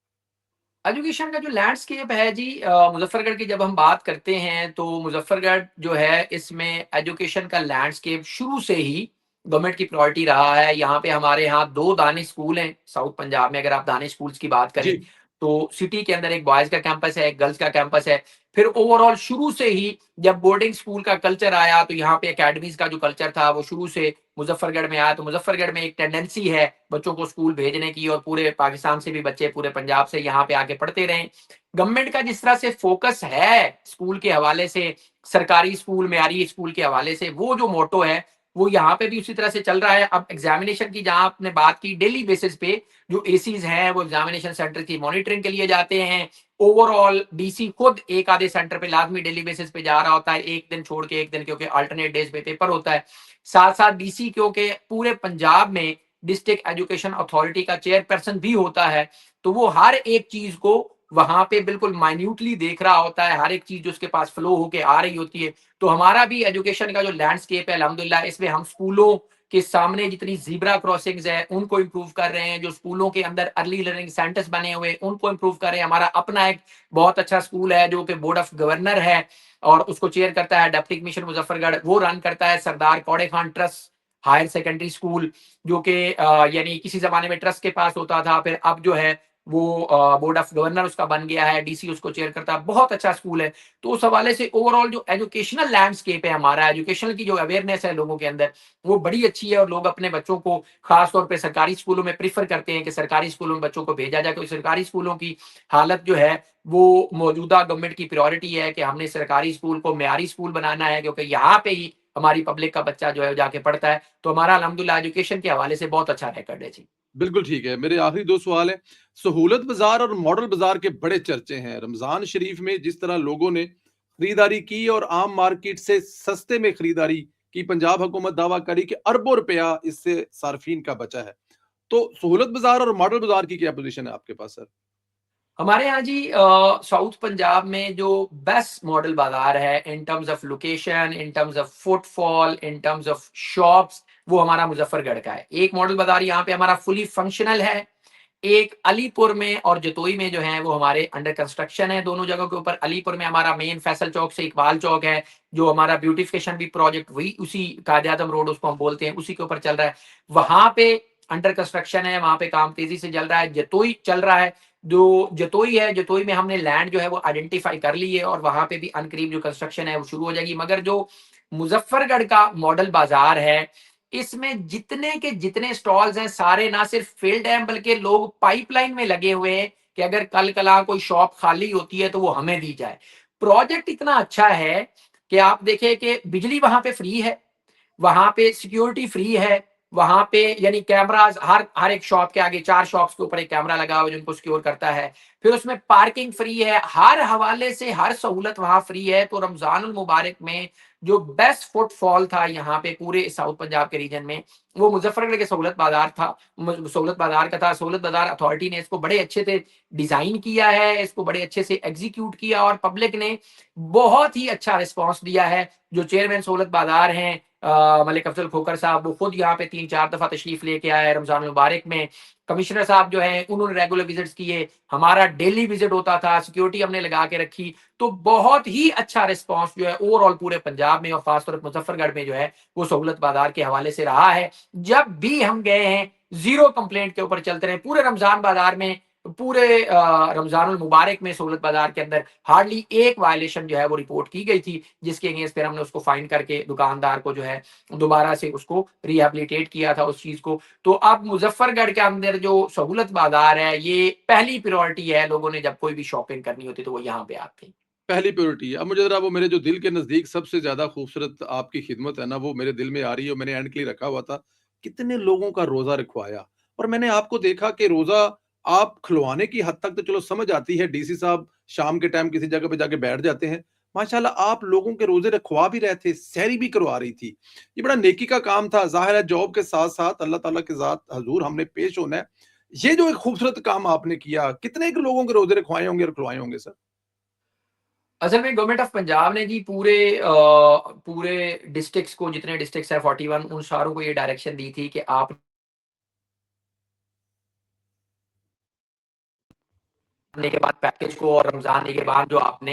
एजुकेशन का जो लैंडस्केप है जी, मुजफ्फरगढ़ की जब हम बात करते हैं तो मुजफ्फरगढ़ जो है इसमें एजुकेशन का लैंडस्केप शुरू से ही गवर्नमेंट की प्रायोरिटी रहा है। यहाँ पे हमारे यहाँ 2 दानिश स्कूल हैं साउथ पंजाब में, अगर आप दानिश स्कूल्स की बात करें जी। तो सिटी के अंदर एक बॉयज का कैंपस है, एक गर्ल्स का कैंपस है। फिर ओवरऑल शुरू से ही जब बोर्डिंग स्कूल का कल्चर आया तो यहाँ पे एकेडमीज का जो कल्चर था वो शुरू से मुजफ्फरगढ़ में आया। तो मुजफ्फरगढ़ में एक टेंडेंसी है बच्चों को स्कूल भेजने की, और पूरे पाकिस्तान से भी बच्चे पूरे पंजाब से यहाँ पे आके पढ़ते रहे। गवर्नमेंट का जिस तरह से फोकस है स्कूल के हवाले से, सरकारी स्कूल, मेयारी स्कूल के हवाले से, वो जो मोटो है वो यहाँ पे भी उसी तरह से चल रहा है। अब एग्जामिनेशन की जहां आपने बात की, डेली बेसिस पे जो एसीज हैं वो एग्जामिनेशन सेंटर की मॉनिटरिंग के लिए जाते हैं। ओवरऑल डीसी खुद एक आधे सेंटर पे लाजमी डेली बेसिस पे जा रहा होता है, एक दिन छोड़ के एक दिन, क्योंकि अल्टरनेट डेज पे पेपर होता है। साथ साथ डीसी क्योंकि पूरे पंजाब में डिस्ट्रिक्ट एजुकेशन अथॉरिटी का चेयरपर्सन भी होता है, तो वो हर एक चीज को वहां पे बिल्कुल माइन्यूटली देख रहा होता है, हर एक चीज जो उसके पास फ्लो होके आ रही होती है। तो हमारा भी एजुकेशन का जो लैंडस्केप है अल्हम्दुलिल्लाह, इसमें हम स्कूलों के सामने जितनी ज़ीब्रा क्रॉसिंग्स है उनको इम्प्रूव कर रहे हैं, जो स्कूलों के अंदर अर्ली लर्निंग सेंटर्स बने हुए हैं उनको इम्प्रूव कर रहे हैं। हमारा अपना एक बहुत अच्छा स्कूल है जो कि बोर्ड ऑफ गवर्नर है और उसको चेयर करता है डिप्टी कमिश्नर मुजफ्फरगढ़, वो रन करता है Sardar Kaude Khan trust higher secondary school, जो कि यानी किसी जमाने में ट्रस्ट के पास होता था, फिर अब जो है वो बोर्ड ऑफ गवर्नर उसका बन गया है, डीसी उसको चेयर करता है, बहुत अच्छा स्कूल है। तो उस हवाले से ओवरऑल जो एजुकेशनल लैंडस्केप है हमारा, एजुकेशन की जो अवेयरनेस है लोगों के अंदर, वो बड़ी अच्छी है और लोग अपने बच्चों को खास तौर पे सरकारी स्कूलों में प्रेफर करते हैं कि सरकारी स्कूलों में बच्चों को भेजा जाए, क्योंकि सरकारी स्कूलों की हालत जो है वो मौजूदा गवर्नमेंट की प्रायोरिटी है कि हमने सरकारी स्कूल को मेयारी स्कूल बनाना है, क्योंकि यहाँ पे ही हमारी पब्लिक का बच्चा जो है जाके पढ़ता है। तो हमारा अल्हम्दुलिल्लाह एजुकेशन के हवाले से बहुत अच्छा रिकॉर्ड है जी। बिल्कुल ठीक है। मेरे आखिरी 2 सवाल हैं। सहूलत बाज़ार और मॉडल बाज़ार के बड़े चर्चे हैं। रमज़ान शरीफ में जिस तरह लोगों ने खरीदारी की और आम मार्केट से सस्ते में खरीदारी की, पंजाब हुकूमत दावा करी कि अरबों रुपया इससे सार्फिन का बचा है। तो सहूलत बाज़ार और मॉडल बाज़ार की क्या पोज़ीशन है आपके पास सर? हमारे यहाँ जी साउथ पंजाब में जो बेस्ट मॉडल बाजार है in terms of location, in terms of footfall, in terms of shops, वो हमारा मुजफ्फरगढ़ का है। एक मॉडल बाजार यहाँ पे हमारा फुली फंक्शनल है, एक अलीपुर में और जतोई में जो है वो हमारे अंडर कंस्ट्रक्शन है दोनों जगहों के ऊपर। अलीपुर में हमारा मेन फैसल चौक से इकबाल चौक है, जो हमारा ब्यूटिफिकेशन भी प्रोजेक्ट वही उसी कायद आजम रोड उसको हम बोलते हैं, उसी के ऊपर चल रहा है। वहां पे अंडर कंस्ट्रक्शन है, वहां पे काम तेजी से चल रहा है। जतोई चल रहा है, जो जतोई है, जतोई में हमने लैंड जो है वो आइडेंटिफाई कर ली है और वहां पे भी अनकरीब जो कंस्ट्रक्शन है वो शुरू हो जाएगी। मगर जो मुजफ्फरगढ़ का मॉडल बाजार है, इसमें जितने के जितने स्टॉल्स हैं सारे ना सिर्फ फील्ड हैं बल्कि लोग पाइपलाइन में लगे हुए हैं कि अगर कल कला कोई शॉप खाली होती है तो वो हमें दी जाए। प्रोजेक्ट इतना अच्छा है कि आप देखें कि बिजली वहां पे फ्री है, वहां पे सिक्योरिटी फ्री है, वहां पे यानी कैमरास हर हर एक शॉप के आगे 4 शॉप्स के ऊपर एक कैमरा लगा हुआ है जिनको सिक्योर करता है। फिर उसमें पार्किंग फ्री है, हर हवाले से हर सहूलत वहां फ्री है। तो रमजानुल मुबारक में जो बेस्ट फुटफॉल था यहाँ पे पूरे साउथ पंजाब के रीजन में, वो मुजफ्फरगढ़ के सहूलत बाजार था, सहूलत बाजार का था। सहूलत बाजार अथॉरिटी ने इसको बड़े अच्छे से डिजाइन किया है, इसको बड़े अच्छे से एग्जीक्यूट किया और पब्लिक ने बहुत ही अच्छा रिस्पॉन्स दिया है। जो चेयरमैन सहूलत बाजार हैं मलिक अफजल खोकर साहब, वो खुद यहाँ पे 3-4 दफा तशरीफ लेके आए रमजान मुबारक में। कमिश्नर साहब जो हैं उन्होंने रेगुलर विजिट्स किए, हमारा डेली विजिट होता था, सिक्योरिटी हमने लगा के रखी। तो बहुत ही अच्छा रिस्पॉन्स जो है ओवरऑल पूरे पंजाब में और खासतौर पर मुजफ्फरगढ़ में जो है वो सहूलत बाजार के हवाले से रहा है। जब भी हम गए हैं जीरो कंप्लेंट के ऊपर चलते रहे पूरे रमजान बाजार में, पूरे रमजानुल मुबारक में सहूलत बाजार के अंदर हार्डली एक वायलेशन जो है वो रिपोर्ट की गई थी, जिसके अगेंस्ट फिर हमने उसको फाइन करके दुकानदार को जो है दोबारा से उसको रिहेबिलिटेट किया था उस चीज को। तो अब मुजफ्फरगढ़ के अंदर जो सहूलत बाजार है ये पहली प्रायोरिटी है, लोगों ने जब कोई भी शॉपिंग करनी होती तो वो यहाँ पे आते हैं। पहली प्रायोरिटी है। अब मुझे ज़रा वो मेरे जो दिल के नज़दीक सबसे ज़्यादा खूबसूरत आपकी खिदमत है ना, वो मेरे दिल में आ रही है और मैंने एंड के लिए रखा हुआ था। कितने लोगों का रोज़ा रखवाया और मैंने आपको देखा कि रोज़ा आप खुलवाने की हद तक तो चलो समझ आती है, डीसी साहब शाम के टाइम किसी जगह पे जाके बैठ जाते हैं। माशाल्लाह आप लोगों के रोज़े रखवा भी रहे थे, सहरी भी करवा रही थी। ये बड़ा नेकी का काम था। ज़ाहिर है जॉब के साथ-साथ अल्लाह ताला के ज़ात हज़ूर हमने पेश होना है। ये जो एक खूबसूरत काम आपने किया, कितने के लोगों के रोज़े रखवाए होंगे और खुलवाए होंगे सर? असल में गवर्नमेंट ऑफ पंजाब ने जी पूरे डिस्ट्रिक्ट्स को, जितने डिस्ट्रिक्ट्स है 41, उन सारों को ये डायरेक्शन दी थी कि आप आने के बाद पैकेज को और रमजान आने के बाद जो आपने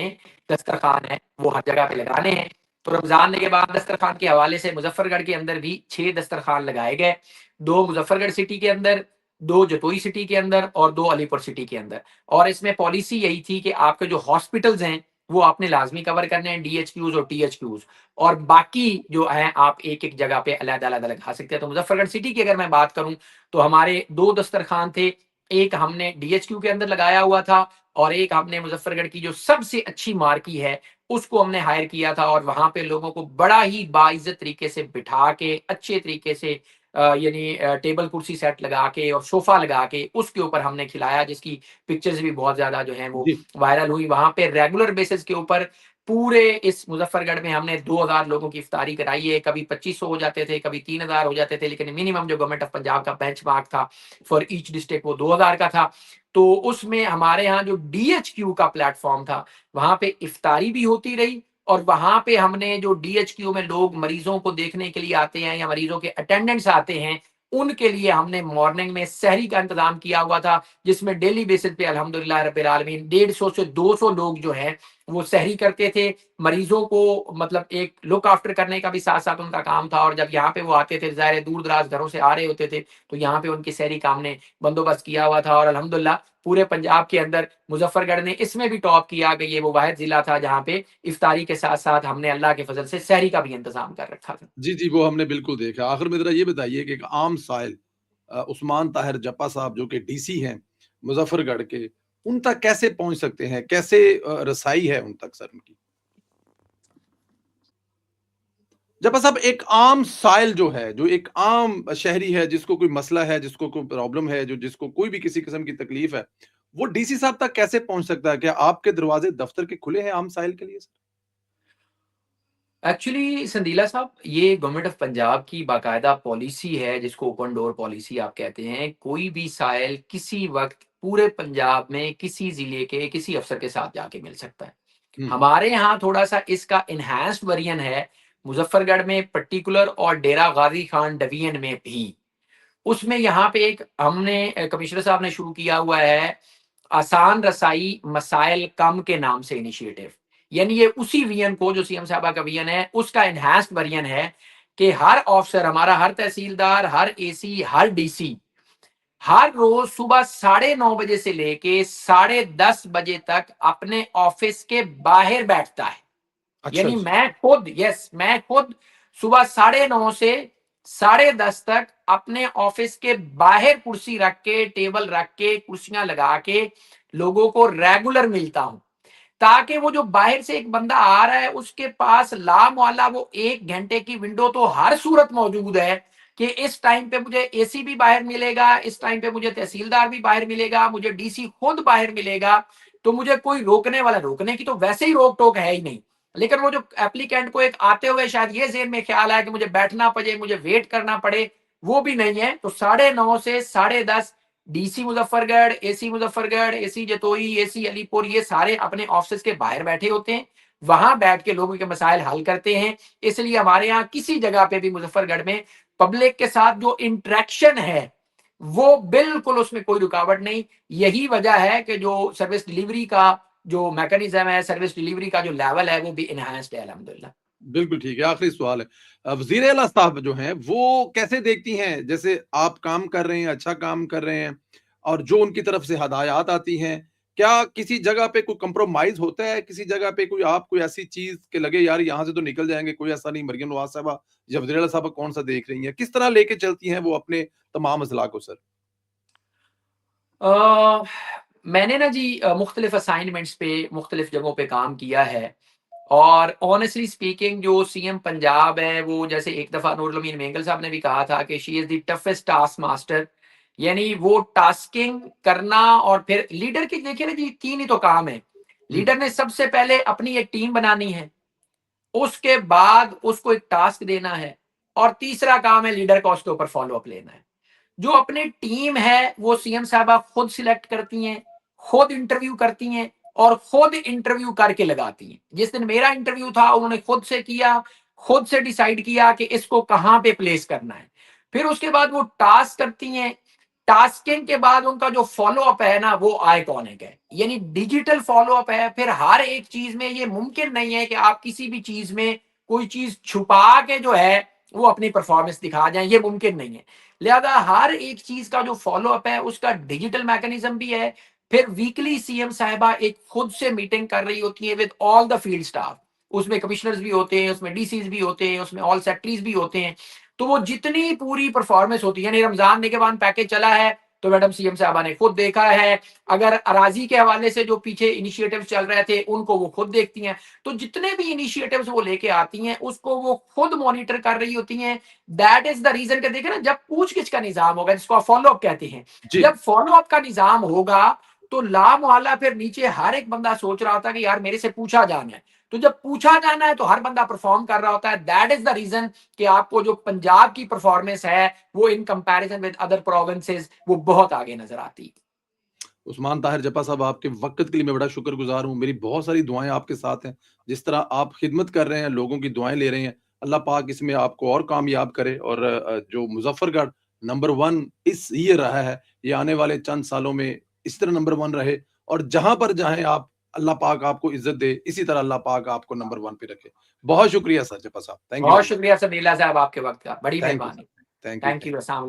दस्तरखान है वो हर जगह पे लगाने हैं। तो रमजान आने के बाद दस्तरखान के हवाले से मुजफ्फरगढ़ के अंदर भी 6 दस्तरखान लगाए गए, 2 मुजफ्फरगढ़ सिटी के अंदर, 2 जतोई सिटी के अंदर और 2 अलीपुर सिटी के अंदर। और इसमें पॉलिसी यही थी कि आपके जो हॉस्पिटल्स हैं वो आपने लाजमी कवर करने हैं, डीएचक्यूज और टीएचक्यूज, और बाकी जो है आप एक एक जगह पे अलग-अलग लगा सकते हैं। तो मुजफ्फरगढ़ सिटी की अगर मैं बात करूं तो हमारे 2 दस्तरखान थे, एक हमने डीएचक्यू के अंदर लगाया हुआ था और एक हमने मुजफ्फरगढ़ की जो सबसे अच्छी मार्की है उसको हमने हायर किया था और वहां पे लोगों को बड़ा ही बाइज्जत तरीके से बिठा के अच्छे तरीके से यानी टेबल कुर्सी सेट लगा के और सोफा लगा के उसके ऊपर हमने खिलाया, जिसकी पिक्चर्स भी बहुत ज्यादा जो है वो जी। वायरल हुई। वहां पे रेगुलर बेसिस के ऊपर पूरे इस मुजफ्फरगढ़ में हमने 2000 लोगों की इफ्तारी कराई है। कभी 2500 हो जाते थे, कभी 3000 हो जाते थे, लेकिन मिनिमम जो गवर्नमेंट ऑफ पंजाब का बेंचमार्क था फॉर ईच डिस्ट्रिक्ट वो 2000 का था। तो उसमें हमारे यहाँ जो डीएचक्यू का प्लेटफॉर्म था, वहां पे इफ्तारी भी होती रही, और वहां पे हमने जो डीएचक्यू में लोग मरीजों को देखने के लिए आते हैं या मरीजों के अटेंडेंट्स आते हैं, उनके लिए हमने मॉर्निंग में सहरी का इंतजाम किया हुआ था, जिसमें डेली बेसिस पे अल्हम्दुलिल्लाह रब्बिल आलमीन 150 से 200 लोग जो हैं वो सहरी करते थे। मरीजों को मतलब एक लुक आफ्टर करने का भी साथ साथ उनका काम था, और जब यहाँ पे वो आते थे, ज़ाहिर दूर दराज घरों से आ रहे होते थे, तो यहाँ पे उनकी सहरी का हमने बंदोबस्त किया हुआ था। और अल्हम्दुलिल्लाह पूरे पंजाब के अंदर मुजफ्फरगढ़ ने इसमें भी टॉप किया कि ये वो वाहिद जिला था जहाँ पे इफ्तारी के साथ साथ हमने अल्लाह के फजल से सहरी का भी इंतजाम कर रखा था। जी, जी, वो हमने बिल्कुल देखा। आखिर में ज़रा ये बताइए कि एक आम साइल उस्मान ताहिर जप्पा साहब जो कि डीसी हैं मुज़फ्फरगढ़ के, उन तक कैसे पहुँच सकते हैं? कैसे रसाई है उन तक सर उनकी? जब सब एक आम साइल जो है, जो एक आम शहरी है, जिसको कोई मसला है, जिसको कोई प्रॉब्लम है, जो जिसको कोई भी किसी किस्म की तकलीफ है, वो डीसी साहब तक कैसे पहुँच सकता है? क्या आपके दरवाज़े दफ्तर के खुले हैं आम साइल के लिए सर? एक्चुअली संदीला साहब, ये गवर्नमेंट ऑफ पंजाब की बाकायदा पॉलिसी है जिसको ओपन डोर पॉलिसी आप कहते हैं। कोई भी साइल किसी वक्त पूरे पंजाब में किसी जिले के किसी अफसर के साथ जाके मिल सकता है। हुँ, हुँ। हमारे यहाँ थोड़ा-सा इसका एनहांस्ड वर्ज़न है, मुज़फ्फरगढ़ में पर्टिकुलर और डेरा गाज़ी खान डिवीज़न में भी। उसमें यहाँ पे एक हमने कमिश्नर साहब ने शुरू किया हुआ है, आसान रसाई मसाइल कम के नाम से इनिशिएटिव। यानी ये उसी विजन को जो सीएम साहबा का विजन है, उसका एनहांस्ड वर्ज़न है कि हर ऑफिसर हमारा, हर तहसीलदार, हर एसी, हर डीसी हर रोज सुबह 9:30 बजे से लेके 10:30 बजे तक अपने ऑफिस के बाहर बैठता है। अच्छा यानी जी। मैं खुद सुबह 9:30 से 10:30 तक अपने ऑफिस के बाहर कुर्सी रख के, टेबल रख के, कुर्सियां लगा के लोगों को रेगुलर मिलता हूं, ताकि वो जो बाहर से एक बंदा आ रहा है उसके पास लामवाला वो 1 घंटे की विंडो तो हर सूरत मौजूद है कि इस टाइम पे मुझे एसी भी बाहर मिलेगा, इस टाइम पे मुझे तहसीलदार भी बाहर मिलेगा, मुझे डीसी खुद बाहर मिलेगा। तो मुझे कोई रोकने वाला, रोकने की तो वैसे ही रोक टोक है ही नहीं, लेकिन वो जो एप्लीकेंट को एक आते हुए शायद ये जेहन में ख्याल है कि मुझे बैठना पड़े, मुझे वेट करना पड़े, वो भी नहीं है। तो 9:30 से 10:30 DC Muzaffargarh, AC Muzaffargarh, AC Jatoi, AC Alipur, ये सारे अपने ऑफिस के बाहर बैठे होते हैं, वहां बैठ के लोगों के मसाइल हल करते हैं। इसलिए हमारे यहाँ किसी जगह पे भी मुजफ्फरगढ़ में पब्लिक के साथ जो इंटरेक्शन है, वो बिल्कुल उसमें कोई रुकावट नहीं। यही वजह है कि जो सर्विस डिलीवरी का जो मैकेनिज्म है, सर्विस डिलीवरी का जो लेवल है, वो भी इनहांस्ड है अल्हम्दुलिल्लाह। बिल्कुल ठीक है, आखिरी सवाल है। वज़ीर आला साहब जो हैं, वो कैसे देखती हैं, जैसे आप काम कर रहे हैं, अच्छा काम कर रहे हैं और जो उनकी तरफ से हदायत आती हैं, क्या किसी जगह पे कोई कंप्रोमाइज़ होता है? किसी जगह पे कोई ऐसी चीज़ कि लगे यार यहाँ से तो निकल जाएँगे, कोई ऐसा नहीं, मरियम नवाज़ साहिबा या वज़ीर आला साहिबा कौन-सा देख रही हैं? किस तरह लेके चलती हैं वो अपने तमाम अज़ला को सर? अ, मैंने ना जी मुख्तलिफ असाइनमेंट्स पे मुख्तलिफ जगहों पे काम किया है, और ऑनेस्टली स्पीकिंग जो सीएम पंजाब है, वो जैसे एक दफा नूरुल अमीन मेंगल साहब ने भी कहा था कि she is the toughest task master. यानी वो टास्किंग करना, और फिर लीडर की देखिए ना जी, 3 ही तो काम है। हुँ, लीडर ने सबसे पहले अपनी एक टीम बनानी है, उसके बाद उसको एक टास्क देना है, और तीसरा काम है लीडर का उसके ऊपर फॉलो अप लेना है। जो अपनी टीम है वो सीएम साहबा खुद सिलेक्ट करती हैं, खुद इंटरव्यू करती हैं, और खुद इंटरव्यू करके लगाती हैं। जिस दिन मेरा इंटरव्यू था, उन्होंने खुद से किया, खुद से डिसाइड किया कि इसको कहां पे प्लेस करना है। फिर उसके बाद वो टास्क करती हैं, टास्किंग के बाद उनका जो फॉलो अप है ना, वो आइकॉनिक है, यानी डिजिटल फॉलो अप है। फिर हर एक चीज में ये मुमकिन नहीं है कि आप किसी भी चीज में कोई चीज छुपा के जो है वो अपनी परफॉर्मेंस दिखा जाए, ये मुमकिन नहीं है। लिहाजा हर एक चीज का जो फॉलो अप है उसका डिजिटल मैकेनिज्म भी है। फिर वीकली सीएम साहिबा एक खुद से मीटिंग कर रही होती है with all the field staff. उसमें कमिश्नर्स भी होते हैं, उसमें डीसीज भी होते हैं, उसमें ऑल सेक्रेटरीज भी होते हैं। तो वो जितनी पूरी परफॉर्मेंस होती है, यानी रमजान निगहबान पैकेज चला है तो मैडम सीएम साहबा ने खुद देखा है। अगर अराजी के हवाले से जो पीछे इनिशिएटिव चल रहे थे, उनको वो खुद देखती हैं। तो जितने भी इनिशिएटिव्स वो लेके आती हैं, उसको वो खुद मॉनिटर कर रही होती हैं। दैट इज द रीजन के देखे ना, जब पूछ गिछ का निजाम होगा, जिसको आप फॉलो अप कहते हैं, जी। जब फॉलो अप का निजाम होगा, तो ला मोहल्ला फिर नीचे हर एक बंदा सोच रहा था कि यार मेरे से पूछा जाना है। तो जब पूछा जाना है तो हर बंदा परफॉर्म कर रहा होता है। दैट इज द रीजन कि आपको जो पंजाब की परफॉर्मेंस है वो in comparison with other provinces वो बहुत आगे नजर आती है। उस्मान ताहिर जप्पा साहब, आपके वक़्त के लिए मैं बड़ा शुक्रगुज़ार हूँ। मेरी बहुत सारी दुआएँ आपके साथ हैं। जिस तरह आप खिदमत कर रहे हैं, लोगों की दुआएँ ले रहे हैं, अल्लाह पाक इसमें आपको और कामयाब करे और जो मुज़फ़्फ़रगढ़ नंबर 1 इस ईयर रहा है, ये आने वाले चंद सालों में इस तरह नंबर 1 रहे और जहाँ पर जाएँ आप, अल्लाह पाक आपको इज़्ज़त दे, इसी तरह अल्लाह पाक आपको नंबर 1 पे रखे। बहुत शुक्रिया सर जप्पा साहब। थैंक यू बहुत वेरी मच। शुक्रिया सर नीला साहब आपके वक्त का, बड़ी थैंक यू मेहरबानी। Sir. Thank you, thank thank you. You. अस्सलाम